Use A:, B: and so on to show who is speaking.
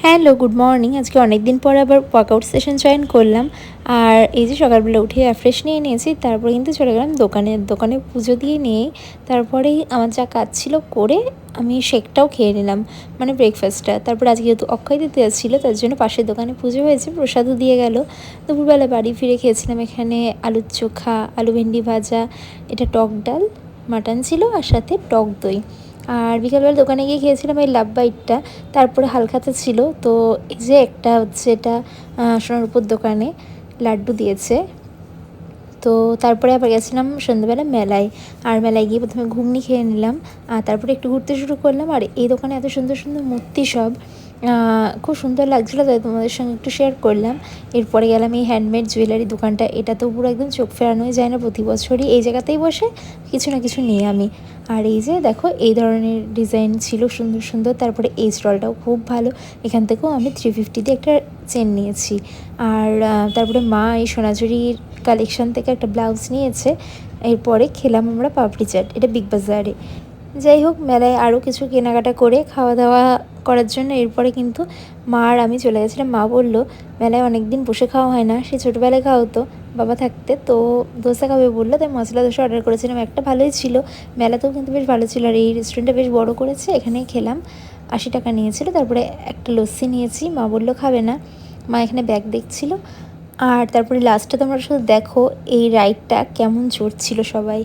A: Hello, good morning. আজকে অনেক দিন পর আবার ওয়ার্কআউট সেশন জয়েন করলাম। আর এই যে সকালবেলা উঠে ফ্রেশ নিয়ে নিয়েছি, তারপরে কিন্তু চলে গেলাম দোকানে পুজো দিয়ে নিয়েই তারপরেই আমার যা কাজ ছিল করে আমি শেকটাও খেয়ে নিলাম, মানে ব্রেকফাস্টটা। তারপরে আজকে যেহেতু অক্ষয় তৃতীয়া ছিল, তার জন্য পাশের দোকানে পুজো হয়েছে, প্রসাদও দিয়ে গেল। দুপুরবেলা বাড়ি ফিরে খেয়েছিলাম এখানে আলুর চোখা, আলু ভেন্ডি ভাজা, এটা টক ডাল, মাটন ছিল আর সাথে টক দই। আর বিকালবেলা দোকানে গিয়ে খেয়েছিলাম এই লাভ বাইটটা। তারপরে হালখাতা ছিল, তো এই যে একটা হচ্ছে এটা সোনার উপর দোকানে লাড্ডু দিয়েছে। তো তারপরে আবার গেছিলাম সন্ধ্যাবেলা মেলায়। আর মেলায় গিয়ে প্রথমে ঘুগনি খেয়ে নিলাম, আর তারপরে একটু ঘুরতে শুরু করলাম। আর এই দোকানে এত সুন্দর সুন্দর মূর্তি সব খুব সুন্দর লাগছিলো, তাই তোমাদের সঙ্গে একটু শেয়ার করলাম। এরপরে গেলাম এই হ্যান্ডমেড জুয়েলারি দোকানটা। এটা তো পুরো একদম চোখ ফেরানোই যায় না, প্রতি বছরই এই জায়গাতেই বসে কিছু না কিছু নিই আমি। আর এই যে দেখো এই ধরনের ডিজাইন ছিল সুন্দর সুন্দর। তারপরে এই স্টলটাও খুব ভালো, এখান থেকেও আমি 350 দিয়ে একটা চেন নিয়েছি। আর তারপরে মা এই সোনাঝুরির কালেকশান থেকে একটা ব্লাউজ নিয়েছে। এরপরে খেলাম আমরা পাপড়ি চাট, এটা বিগ বাজারে। যাই হোক, মেলায় আরও কিছু কেনাকাটা করে খাওয়া দাওয়া করার জন্য এরপরে কিন্তু মা আর আমি চলে গেছিলাম। মা বলল মেলায় অনেক দিন বসে খাওয়া হয় না, সে ছোটোবেলায় খাওয়া হতো বাবা থাকতে, তো ধোসা খাবে বললো, তাই মশলা ধোসা অর্ডার করেছিলাম। একটা ভালোই ছিল, মেলাতেও কিন্তু বেশ ভালো ছিল। আর এই রেস্টুরেন্টটা বেশ বড় করেছে, এখানেই খেলাম। 80 টাকা নিয়েছিল। তারপরে একটা লস্যি নিয়েছি, মা বললো খাবে না, মা এখানে ব্যাগ দেখছিল। আর তারপরে লাস্টে তোমরা শুধু দেখো এই রাইডটা কেমন চড়ছিল সবাই।